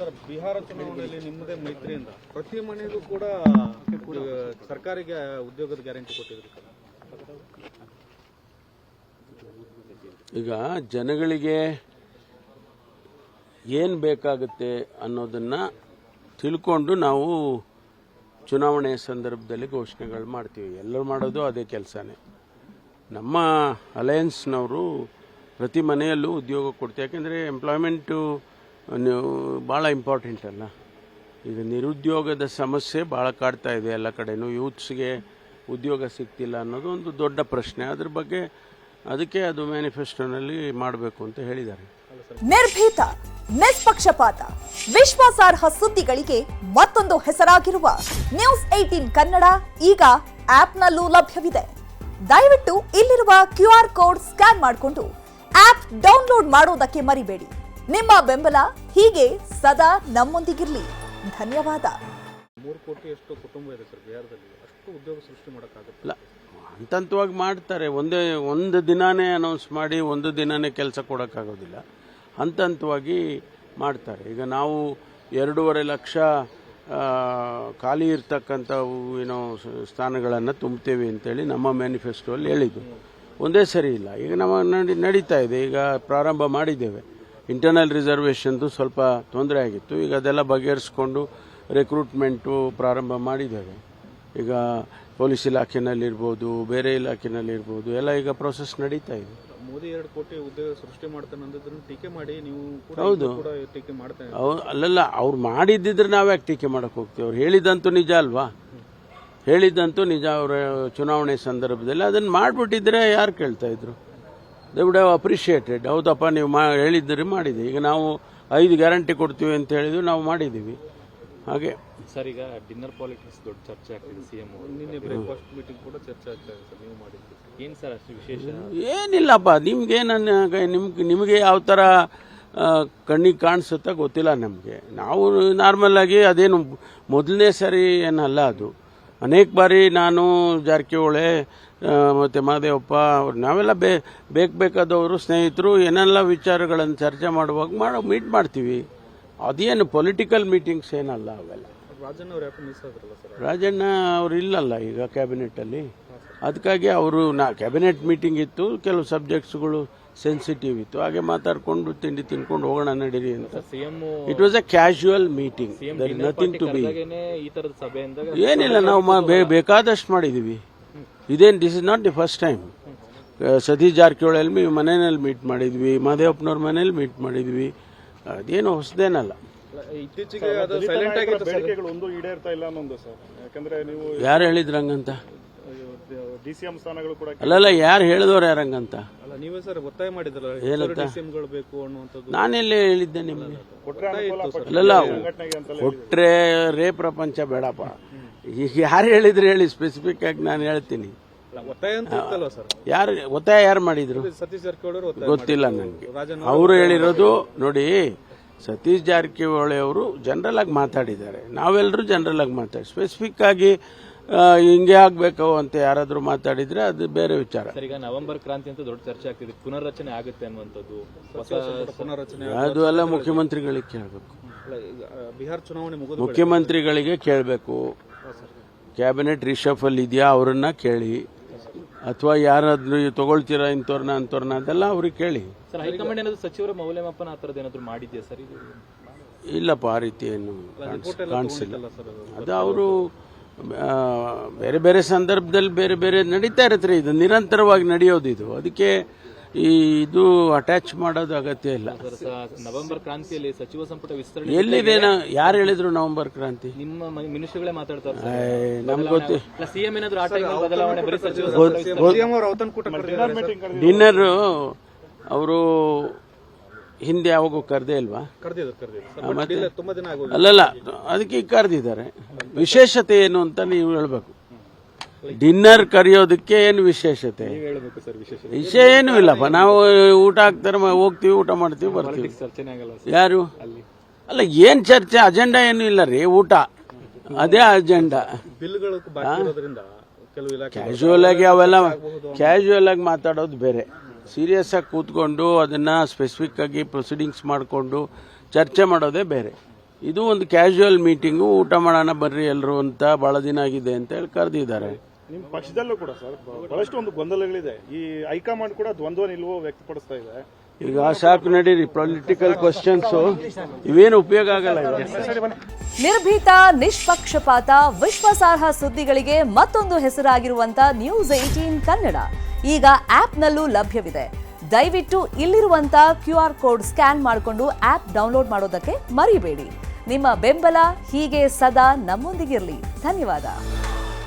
Sir, Bihar ಚುನಾವಣೆಯಲ್ಲಿ ನಿಮ್ಮದೇ ಮೈತ್ರಿಯಿಂದ ಪ್ರತಿ ಮನೆಗೂ ಕೂಡ ಸರ್ಕಾರಿಗೆ ಉದ್ಯೋಗದ ಗ್ಯಾರಂಟಿ ಕೊಟ್ಟಿದ್ರು. ಈಗ ಜನಗಳಿಗೆ ಏನು ಬೇಕಾಗುತ್ತೆ ಅನ್ನೋದನ್ನ ತಿಳ್ಕೊಂಡು ನಾವು ಚುನಾವಣೆಯ ಸಂದರ್ಭದಲ್ಲಿ ಘೋಷಣೆಗಳು ಮಾಡ್ತೀವಿ. ಎಲ್ಲರೂ ಮಾಡೋದು ಅದೇ ಕೆಲಸನೇ. ನಮ್ಮ ಅಲಯನ್ಸ್ನವರು ಪ್ರತಿ ಮನೆಯಲ್ಲೂ ಉದ್ಯೋಗ ಕೊಡ್ತೀವಿ. ಯಾಕೆಂದರೆ ಎಂಪ್ಲಾಯ್ಮೆಂಟು ಭಾಳ ಇಂಪಾರ್ಟೆಂಟ್ ಅಲ್ಲ. ಈಗ ನಿರುದ್ಯೋಗದ ಸಮಸ್ಯೆ ಭಾಳ ಕಾಡ್ತಾ ಇದೆ ಎಲ್ಲ ಕಡೆನೂ. ಯೂತ್ಸ್ಗೆ ಉದ್ಯೋಗ ಸಿಗ್ತಿಲ್ಲ ಅನ್ನೋದು ಒಂದು ದೊಡ್ಡ ಪ್ರಶ್ನೆ. ಅದ್ರ ಬಗ್ಗೆ ಅದಕ್ಕೆ ಅದು ಮ್ಯಾನಿಫೆಸ್ಟೋನಲ್ಲಿ ಮಾಡಬೇಕು ಅಂತ ಹೇಳಿದ್ದಾರೆ. ನಿರ್ಭೀತ, ನಿಷ್ಪಕ್ಷಪಾತ, ವಿಶ್ವಾಸಾರ್ಹ ಸುದ್ದಿಗಳಿಗೆ ಮತ್ತೊಂದು ಹೆಸರಾಗಿರುವ ನ್ಯೂಸ್ 18 ಕನ್ನಡ ಈಗ ಆಪ್ನಲ್ಲೂ ಲಭ್ಯವಿದೆ. ದಯವಿಟ್ಟು ಇಲ್ಲಿರುವ QR ಕೋಡ್ ಸ್ಕ್ಯಾನ್ ಮಾಡಿಕೊಂಡು ಆಪ್ ಡೌನ್ಲೋಡ್ ಮಾಡೋದಕ್ಕೆ ಮರಿಬೇಡಿ. ನಿಮ್ಮ ಬೆಂಬಲ ಹೀಗೆ ಸದಾ ನಮ್ಮೊಂದಿಗಿರಲಿ. ಧನ್ಯವಾದ. 3 ಕೋಟಿಯಷ್ಟು ಕುಟುಂಬ ಇದೆ ಸರ್ ಬಿಹಾರದಲ್ಲಿ. ಅಷ್ಟು ಉದ್ಯೋಗ ಸೃಷ್ಟಿ ಮಾಡೋಕ್ಕಾಗಲ್ಲ. ಹಂತವಾಗಿ ಮಾಡ್ತಾರೆ. ಒಂದು ದಿನಾನೇ ಅನೌನ್ಸ್ ಮಾಡಿ ಒಂದು ದಿನಾನೇ ಕೆಲಸ ಕೊಡೋಕ್ಕಾಗೋದಿಲ್ಲ. ಹಂತವಾಗಿ ಮಾಡ್ತಾರೆ. ಈಗ ನಾವು 2.5 ಲಕ್ಷ ಖಾಲಿ ಇರ್ತಕ್ಕಂಥ ಸ್ಥಾನಗಳನ್ನು ತುಂಬ್ತೇವೆ ಅಂತೇಳಿ ನಮ್ಮ ಮ್ಯಾನಿಫೆಸ್ಟೋಲ್ಲಿ ಹೇಳಿದ್ದು. ಒಂದೇ ಸರಿ ಇಲ್ಲ. ಈಗ ನಾವು ನಡೀತಾ ಇದೆ. ಈಗ ಪ್ರಾರಂಭ ಮಾಡಿದ್ದೇವೆ. ಇಂಟರ್ನಲ್ ರಿಸರ್ವೇಷನ್ದು ಸ್ವಲ್ಪ ತೊಂದರೆ ಆಗಿತ್ತು. ಈಗ ಅದೆಲ್ಲ ಬಗೆಹರಿಸ್ಕೊಂಡು ರಿಕ್ರೂಟ್ಮೆಂಟು ಪ್ರಾರಂಭ ಮಾಡಿದ್ದೇವೆ. ಈಗ ಪೊಲೀಸ್ ಇಲಾಖೆನಲ್ಲಿರ್ಬೋದು, ಬೇರೆ ಇಲಾಖೆನಲ್ಲಿರ್ಬೋದು, ಎಲ್ಲ ಈಗ ಪ್ರೊಸೆಸ್ ನಡೀತಾ ಇದೆ. ಮೋದಿ 2 ಕೋಟಿ ಉದ್ಯೋಗ ಸೃಷ್ಟಿ ಮಾಡ್ತಾನೆ ಅನ್ನೋದನ್ನು ಟೀಕೆ ಮಾಡಿ ನೀವು ಹೌದು ಟೀಕೆ ಮಾಡ್ತಾನೆ. ಅಲ್ಲಲ್ಲ, ಅವ್ರು ಮಾಡಿದ್ದಿದ್ರೆ ನಾವ್ಯಾಕೆ ಟೀಕೆ ಮಾಡಕ್ಕೆ ಹೋಗ್ತೀವಿ? ಅವ್ರು ಹೇಳಿದಂತೂ ನಿಜ ಅಲ್ವಾ? ಹೇಳಿದ್ದಂತೂ ನಿಜ. ಅವರ ಚುನಾವಣೆ ಸಂದರ್ಭದಲ್ಲಿ ಅದನ್ನು ಮಾಡಿಬಿಟ್ಟಿದ್ರೆ ಯಾರು ಕೇಳ್ತಾ ಇದ್ರು? They would have appreciated. ಹೌದಪ್ಪ, ನೀವು ಹೇಳಿದ್ರೆ ಮಾಡಿದೆ. ಈಗ ನಾವು 5 ಗ್ಯಾರಂಟಿ ಕೊಡ್ತೀವಿ ಅಂತ ಹೇಳಿದ್ವಿ, ನಾವು ಮಾಡಿದ್ದೀವಿ. ಹಾಗೆ ಸರ್, ಈಗ ಡಿನ್ನರ್ ಪಾಲಿಟಿಕ್ಸ್ ದೊಡ್ಡ ಚರ್ಚೆ ಆಗ್ತಿದೆ. ಸಿಎಂ ನಿನ್ನೆ ಬ್ರೇಕ್ಫಾಸ್ಟ್ ಮೀಟಿಂಗ್ ಕೂಡ ಚರ್ಚೆ ಆಗ್ತಾ ಇದೆ ಸರ್, ನೀವು ಮಾಡಿದ್ದೀವಿ. ಏನು ಸರ್ ಅಷ್ಟು ವಿಶೇಷ? ಏನಿಲ್ಲಪ್ಪ, ನಿಮಗೆ ಯಾವ ಥರ ಕಣ್ಣಿಗೆ ಕಾಣಿಸುತ್ತಾ ಗೊತ್ತಿಲ್ಲ ನಮಗೆ. ನಾವು ನಾರ್ಮಲ್ ಆಗಿ ಅದೇನು ಮೊದಲನೇ ಸರಿ ಏನಲ್ಲ ಅದು. ಅನೇಕ ಬಾರಿ ನಾನು ಜಾರಕಿಹೊಳಿ ಮತ್ತು ಮಹದೇವಪ್ಪ ನಾವೆಲ್ಲ ಬೇಕಾದವರು ಸ್ನೇಹಿತರು ಏನೆಲ್ಲ ವಿಚಾರಗಳನ್ನು ಚರ್ಚೆ ಮಾಡುವಾಗ ಮೀಟ್ ಮಾಡ್ತೀವಿ. ಅದೇನು ಪೊಲಿಟಿಕಲ್ ಮೀಟಿಂಗ್ಸ್ ಏನಲ್ಲ ಅವೆಲ್ಲ. ರಾಜಣ್ಣ ಅವ್ರು ಯಾಕೆ ಮಿಸ್ ಆದ್ರಲ್ಲ ಸರ್? ರಾಜಣ್ಣ ಅವರು ಇಲ್ಲಲ್ಲ ಈಗ ಕ್ಯಾಬಿನೆಟ್ಟಲ್ಲಿ. ಅದಕ್ಕಾಗಿ ಅವರು ಕ್ಯಾಬಿನೆಟ್ ಮೀಟಿಂಗ್ ಇತ್ತು, ಕೆಲವು ಸಬ್ಜೆಕ್ಟ್ಸ್ಗಳು ಸೆನ್ಸಿಟಿವ್ ಇತ್ತು. ಹಾಗೆ ಮಾತಾಡ್ಕೊಂಡು ತಿಂಡಿ ತಿನ್ಕೊಂಡು ಹೋಗೋಣ ನಡೀರಿ ಅಂತ. It was a casual meeting. There is nothing to be. ಏನಿಲ್ಲ, ನಾವು ಬೇಕಾದಷ್ಟು ಮಾಡಿದೀವಿ. This is not the first time. Satish Jarkiholi ಮನೆಯಲ್ಲಿ ಮೀಟ್ ಮಾಡಿದ್ವಿ, ಮಹದೇವಪ್ಪನವ್ರ ಮನೇಲಿ ಮೀಟ್ ಮಾಡಿದ್ವಿ. ಅದೇನು ಹೊಸದೇನಲ್ಲ. ಇತ್ತೀಚೆಗೆ ಅದು ಸೈಲೆಂಟ್ ಆಗಿತ್ತು. ಬೇಡಿಕೆಗಳು ಒಂದು ಈಡೇರ್ತಾ ಇಲ್ಲ ಅನ್ನೊಂದು ಸರ್. ಯಾಕಂದ್ರೆ ನೀವು ಯಾರು ಹೇಳಿದ್ರು ಹಂಗಂತ? ಡಿಸಿಎಂ ಸ್ಥಾನಗಳು ಕೂಡ ಅಲ್ಲಲ್ಲ, ಯಾರು ಹೇಳಿದವ್ರು ಯಾರಂಗಂತ? ಅಲ್ಲ, ನೀವೇ ಸರ್ ಒತ್ತಾಯ ಮಾಡಿದ್ರಲ್ಲ ಡಿಸಿಎಂಗಳು ಬೇಕು ಅನ್ನುವಂಥದ್ದು. ನಾನೆಲ್ಲೇ ಹೇಳಿದ್ದೆ ನಿಮಗೆ? ಕೊಟ್ರೆ ಅಲ್ಲಲ್ಲ, ಕೊಟ್ರೆ ರೇ ಪ್ರಪಂಚ ಬೇಡಪ್ಪ. ಈಗ ಯಾರು ಹೇಳಿದ್ರೆ ಹೇಳಿ, ಸ್ಪೆಸಿಫಿಕ್ ಆಗಿ ನಾನು ಹೇಳ್ತೀನಿ. ಒತ್ತಾಯ ಅಂತ ಇತ್ತಲ್ಲ ಸರ್? ಒತ್ತಾಯ ಯಾರು ಮಾಡಿದ್ರು? ಸತೀಶ್ ಜಾರಕಿಹೊಳಿ ಗೊತ್ತಿಲ್ಲ ನನಗೆ. ಅವರು ಹೇಳಿರೋದು ನೋಡಿ, ಸತೀಶ್ ಜಾರಕಿಹೊಳಿ ಅವರು ಜನರಲ್ ಆಗಿ ಮಾತಾಡಿದ್ದಾರೆ. ನಾವೆಲ್ಲರೂ ಜನರಲ್ ಆಗಿ ಮಾತಾಡಿ, ಸ್ಪೆಸಿಫಿಕ್ ಆಗಿ ಹಿಂಗೆ ಆಗ್ಬೇಕು ಅಂತ ಯಾರಾದ್ರೂ ಮಾತಾಡಿದ್ರೆ ಅದು ಬೇರೆ ವಿಚಾರ. ಈಗ ನವೆಂಬರ್ ಕ್ರಾಂತಿ ಅಂತ ದೊಡ್ಡ ಚರ್ಚೆ ಆಗ್ತಿದೆ. ಪುನರ್ರಚನೆ ಆಗುತ್ತೆ ಅನ್ನುವಂಥದ್ದು. ಪುನರ್ರಚನೆ ಅದು ಎಲ್ಲ ಮುಖ್ಯಮಂತ್ರಿಗಳಿಗೆ ಕೇಳಬೇಕು. ಬಿಹಾರ ಚುನಾವಣೆ ಮುಗಿದ ಮುಖ್ಯಮಂತ್ರಿಗಳಿಗೆ ಕೇಳಬೇಕು. ಕ್ಯಾಬಿನೆಟ್ ರಿಷಫಲ್ ಇದೆಯಾ ಅವರನ್ನ ಕೇಳಿ, ಅಥವಾ ಯಾರಾದ್ರೂ ತಗೊಳ್ತೀರಾ ಇಂಥವ್ರನ್ನ ಅದೆಲ್ಲ ಅವ್ರಿಗೆ ಕೇಳಿ. ಸರ್, ಹೈಕಮಾಂಡ್ ಏನಾದ್ರು ಸಚಿವರ ಮೌಲ್ಯಮಾಪನ ಆ ಥರದ್ದು ಏನಾದ್ರು ಮಾಡಿದ್ಯಾ ಸರ್? ಇಲ್ಲಪ್ಪ, ಆ ರೀತಿ ಏನು ಕಾಣಿಸಿಲ್ಲ. ಅದು ಅವರು ಬೇರೆ ಬೇರೆ ಸಂದರ್ಭದಲ್ಲಿ ಬೇರೆ ಬೇರೆ ನಡೀತಾ ಇರತ್ತೆ. ಇದು ನಿರಂತರವಾಗಿ ನಡೆಯೋದು ಇದು. ಅದಕ್ಕೆ ಇದು ಅಟ್ಯಾಚ್ ಮಾಡೋದು ಅಗತ್ಯ ಇಲ್ಲ. ನವೆಂಬರ್ ಕ್ರಾಂತಿಯಲ್ಲಿ ಸಚಿವ ಸಂಪುಟ ವಿಸ್ತರಣೆ ಎಲ್ಲಿದೆ? ಯಾರು ಹೇಳಿದ್ರು ನವೆಂಬರ್ ಕ್ರಾಂತಿ? ನಿಮ್ಮ ಮಿನಿಸ್ಟರ್ಗಳೇ ಮಾತಾಡ್ತಾರೆ. ನಮ್ಗೆ ಗೊತ್ತು. ಸಿಎಂ ಏನಾದ್ರು ಆ ಟೈಮ್ ಬದಲಾವಣೆ ಬರೀ ಸಚಿವ ಡಿನ್ನರ್ ಅವರು ಹಿಂದೆ ಯಾವಾಗೂ ಕರೆದೇ ಇಲ್ವಾ? ಅಲ್ಲಲ್ಲ, ಅದಕ್ಕೆ ಕರೆದಿದ್ದಾರೆ. ವಿಶೇಷತೆ ಏನು ಅಂತ ನೀವು ಹೇಳ್ಬೇಕು. ಡಿನ್ನರ್ ಕರೆಯೋದಕ್ಕೆ ಏನು ವಿಶೇಷತೆ? ವಿಷಯ ಏನೂ ಇಲ್ಲಪ್ಪ. ನಾವು ಊಟ ಹಾಕ್ತಾರೆ, ಹೋಗ್ತೀವಿ, ಊಟ ಮಾಡ್ತೀವಿ, ಬರ್ತೀವಿ. ಯಾರು? ಅಲ್ಲ, ಏನ್ ಚರ್ಚೆ? ಅಜೆಂಡಾ ಏನು ಇಲ್ಲ ರೀ, ಊಟ ಅದೇ ಅಜೆಂಡಾ. ಕ್ಯಾಶುವಲ್ ಆಗಿ ಅವೆಲ್ಲ ಕ್ಯಾಶುವಲ್ ಆಗಿ ಮಾತಾಡೋದು ಬೇರೆ. ಸೀರಿಯಸ್ ಆಗಿ ಕೂತ್ಕೊಂಡು ಅದನ್ನ ಸ್ಪೆಸಿಫಿಕ್ ಆಗಿ ಪ್ರೊಸೀಡಿಂಗ್ಸ್ ಮಾಡಿಕೊಂಡು ಚರ್ಚೆ ಮಾಡೋದೇ ಬೇರೆ. ಇದು ಒಂದು ಕ್ಯಾಶುವಲ್ ಮೀಟಿಂಗು, ಊಟ ಮಾಡೋಣ ಬರ್ರಿ ಎಲ್ಲರೂ ಅಂತ, ಭಾಳ ದಿನ ಆಗಿದೆ ಅಂತ ಹೇಳಿ ಕರೆದಿದ್ದಾರೆ. ನಿಮ್ಮ ಪಕ್ಷದಲ್ಲೂ ಕೂಡ ಸರ್ ಬಹಳಷ್ಟು ಒಂದು ಗೊಂದಲಗಳಿದೆ. ಈ ಹೈಕಮಾಂಡ್ ಕೂಡ ದ್ವಂದ್ವ ನಿಲುವು ವ್ಯಕ್ತಪಡಿಸ್ತಾ ಇದೆ. ಈಗ ಸಾಕು ನಡೀರಿ, ಪೊಲಿಟಿಕಲ್ ಕ್ವಶನ್ಸ್ ಇವೇನು ಉಪಯೋಗ ಆಗಲ್ಲ. ನಿರ್ಭೀತ, ನಿಷ್ಪಕ್ಷಪಾತ, ವಿಶ್ವಾಸಾರ್ಹ ಸುದ್ದಿಗಳಿಗೆ ಮತ್ತೊಂದು ಹೆಸರಾಗಿರುವಂತ ನ್ಯೂಸ್ 18 ಕನ್ನಡ ಈಗ ಆಪ್ನಲ್ಲೂ ಲಭ್ಯವಿದೆ. ದಯವಿಟ್ಟು ಇಲ್ಲಿರುವಂತ QR ಕೋಡ್ ಸ್ಕ್ಯಾನ್ ಮಾಡಿಕೊಂಡು ಆಪ್ ಡೌನ್ಲೋಡ್ ಮಾಡೋದಕ್ಕೆ ಮರಿಬೇಡಿ. ನಿಮ್ಮ ಬೆಂಬಲ ಹೀಗೆ ಸದಾ ನಮ್ಮೊಂದಿಗಿರಲಿ. ಧನ್ಯವಾದ.